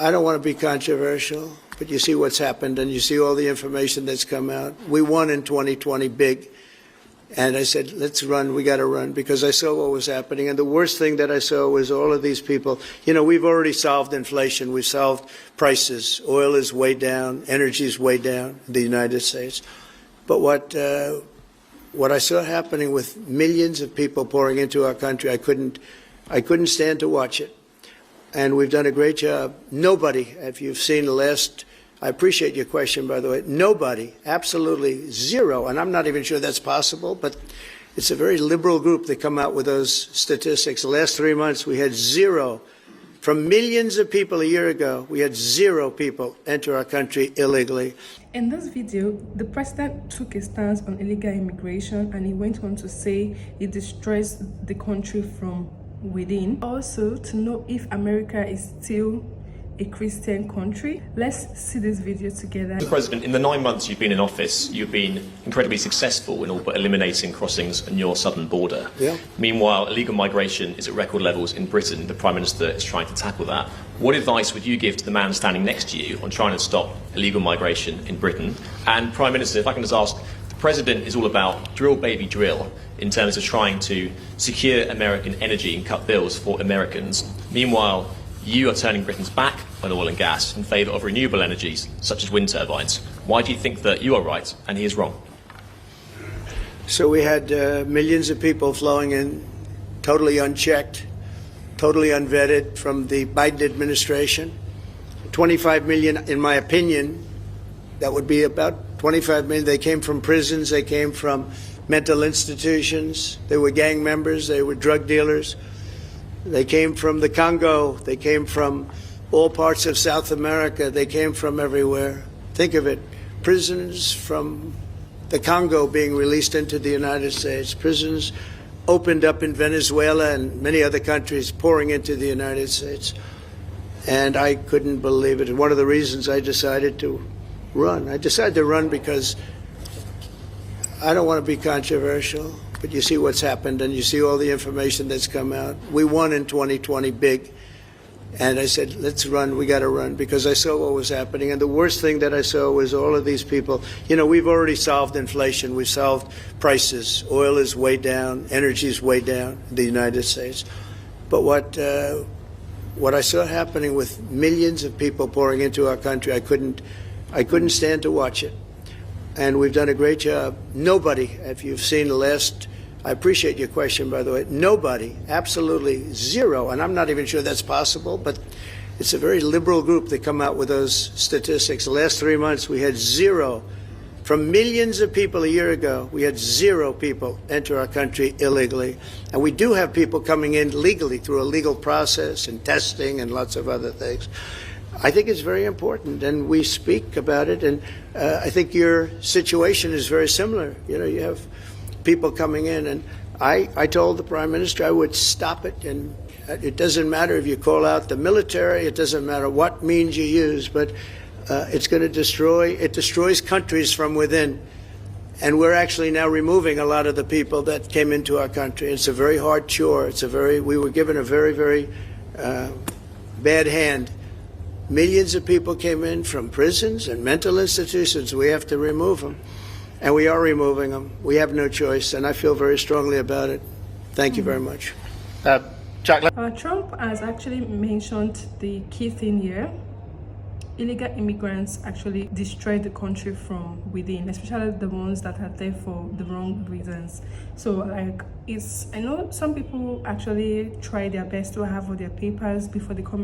I don't want to be controversial, but you see what's happened and you see all the information that's come out. We won in 2020 big. And I said, let's run, we got to run, because I saw what was happening. And the worst thing that I saw was all of these people. You know, we've already solved inflation. We've solved prices. Oil is way down. Energy is way down in the United States. But what I saw happening with millions of people pouring into our country, I couldn't stand to watch it. And we've done a great job. Nobody, if you've seen the last, I appreciate your question, by the way, nobody, absolutely zero, and I'm not even sure that's possible, but it's a very liberal group that come out with those statistics. The last 3 months, we had zero. From millions of people a year ago, we had zero people enter our country illegally. In this video, the president took a stance on illegal immigration, and he went on to say it destroys the country from within. Also, to know if America is still a Christian country. Let's see this video together. Mr. President, in the 9 months you've been in office, you've been incredibly successful in all but eliminating crossings on your southern border. Yeah. Meanwhile, illegal migration is at record levels in Britain. The Prime Minister is trying to tackle that. What advice would you give to the man standing next to you on trying to stop illegal migration in Britain? And Prime Minister, if I can just ask, the President is all about drill baby drill in terms of trying to secure American energy and cut bills for Americans. Meanwhile, you are turning Britain's back on oil and gas in favour of renewable energies, such as wind turbines. Why do you think that you are right and he is wrong? So we had millions of people flowing in, totally unchecked, totally unvetted from the Biden administration. 25 million, in my opinion, that would be about 25 million. They came from prisons, they came from mental institutions, they were gang members, they were drug dealers. They came from the Congo. They came from all parts of South America. They came from everywhere. Think of it. Prisons from the Congo being released into the United States. Prisons opened up in Venezuela and many other countries pouring into the United States. And I couldn't believe it. And one of the reasons I decided to run. I decided to run because I don't want to be controversial. But you see what's happened and you see all the information that's come out. We won in 2020 big. And I said, let's run, we got to run, because I saw what was happening. And the worst thing that I saw was all of these people. You know, we've already solved inflation. We've solved prices. Oil is way down. Energy is way down in the United States. But what I saw happening with millions of people pouring into our country, I couldn't stand to watch it. And we've done a great job. Nobody, if you've seen the last, I appreciate your question, by the way, nobody, absolutely zero, and I'm not even sure that's possible, but it's a very liberal group that come out with those statistics. The last 3 months, we had zero. From millions of people a year ago, we had zero people enter our country illegally. And we do have people coming in legally through a legal process and testing and lots of other things. I think it's very important, and we speak about it, and I think your situation is very similar. You know, you have people coming in, and I told the Prime Minister I would stop it, and it doesn't matter if you call out the military, it doesn't matter what means you use, but it's going to destroys countries from within. And we're actually now removing a lot of the people that came into our country. It's a very hard chore. We were given a very, very bad hand. Millions of people came in from prisons and mental institutions. We have to remove them. And we are removing them. We have no choice. And I feel very strongly about it. Thank you very much. Trump has actually mentioned the key thing here. Illegal immigrants actually destroy the country from within, especially the ones that are there for the wrong reasons. So like, I know some people actually try their best to have all their papers before they come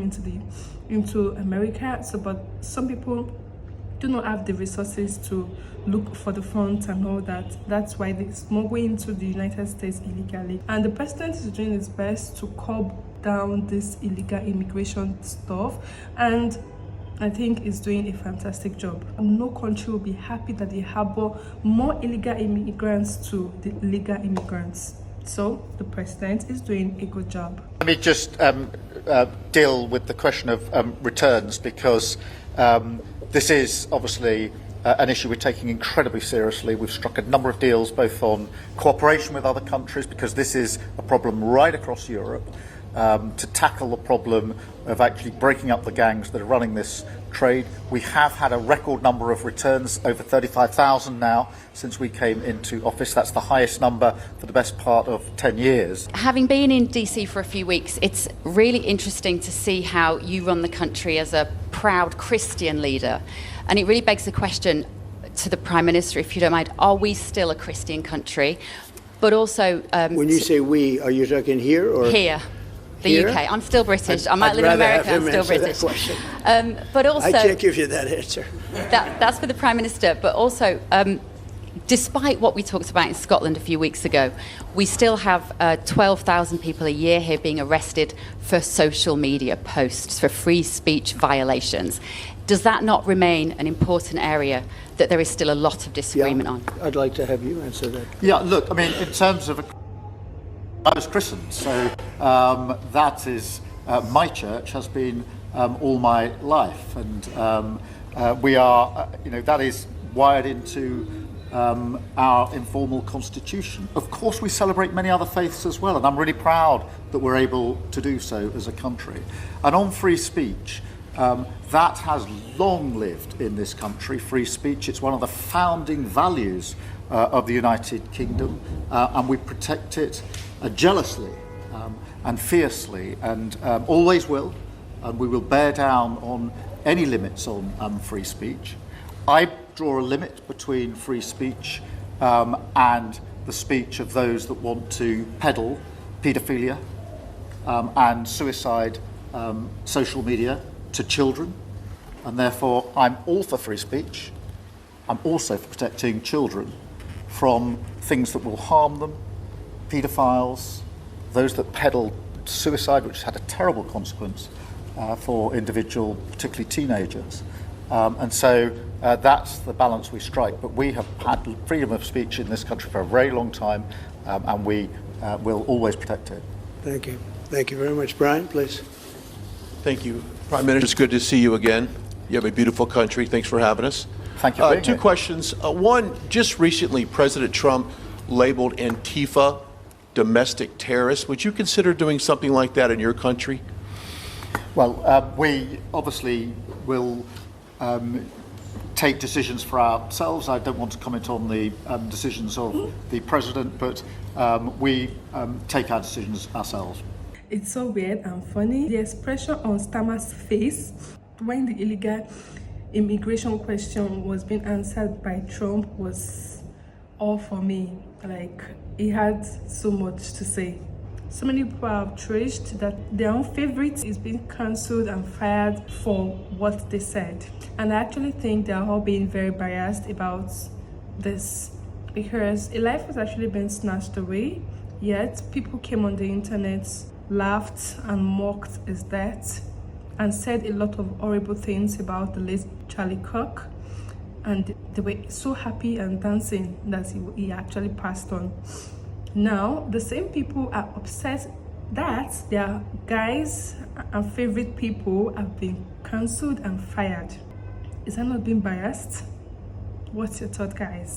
into America. So, but some people do not have the resources to look for the funds and all that. That's why they smuggle into the United States illegally. And the president is doing his best to curb down this illegal immigration stuff. And I think is doing a fantastic job. No country will be happy that they harbor more illegal immigrants to the legal immigrants. So the president is doing a good job. Let me just deal with the question of returns, because this is obviously an issue we're taking incredibly seriously. We've struck a number of deals both on cooperation with other countries, because this is a problem right across Europe. to tackle the problem of actually breaking up the gangs that are running this trade. We have had a record number of returns, over 35,000 now since we came into office. That's the highest number for the best part of 10 years. Having been in DC for a few weeks, it's really interesting to see how you run the country as a proud Christian leader. And it really begs the question to the Prime Minister, if you don't mind, are we still a Christian country? But also... when you say we, are you talking here or...? Here. The Here? UK. I'm still British. I might I'd live in rather America. have I'm him still answer British. that question. But also, I can't give you that answer. that's for the Prime Minister. But also, despite what we talked about in Scotland a few weeks ago, we still have 12,000 people a year here being arrested for social media posts, for free speech violations. Does that not remain an important area that there is still a lot of disagreement on? I'd like to have you answer that. Yeah, look, I mean, in terms of... I was christened, so that is... my church has been all my life, and we are, that is wired into our informal constitution. Of course, we celebrate many other faiths as well, and I'm really proud that we're able to do so as a country. And on free speech, that has long lived in this country, free speech. It's one of the founding values of the United Kingdom, and we protect it jealously and fiercely, and always will, and we will bear down on any limits on free speech. I draw a limit between free speech and the speech of those that want to peddle paedophilia and suicide social media to children, and therefore I'm all for free speech. I'm also for protecting children from things that will harm them, paedophiles, those that peddle suicide, which has had a terrible consequence for individual, particularly teenagers. And so that's the balance we strike. But we have had freedom of speech in this country for a very long time, and we will always protect it. Thank you. Thank you very much. Brian, please. Thank you, Prime Minister. It's good to see you again. You have a beautiful country. Thanks for having us. Thank you for being Two here. questions. One, just recently, President Trump labeled Antifa domestic terrorists. Would you consider doing something like that in your country? Well, we obviously will take decisions for ourselves. I don't want to comment on the decisions of the President, but we take our decisions ourselves. It's so weird and funny. The expression on Starmer's face when the illegal immigration question was being answered by Trump was all for me. Like, he had so much to say. So many people have trashed that their own favorite is being cancelled and fired for what they said. And I actually think they're all being very biased about this, because a life has actually been snatched away, yet people came on the internet, laughed and mocked his death, and said a lot of horrible things about the late Charlie Kirk, and they were so happy and dancing that he actually passed on. Now, the same people are upset that their guys and favorite people have been cancelled and fired. Is that not being biased? What's your thought, guys?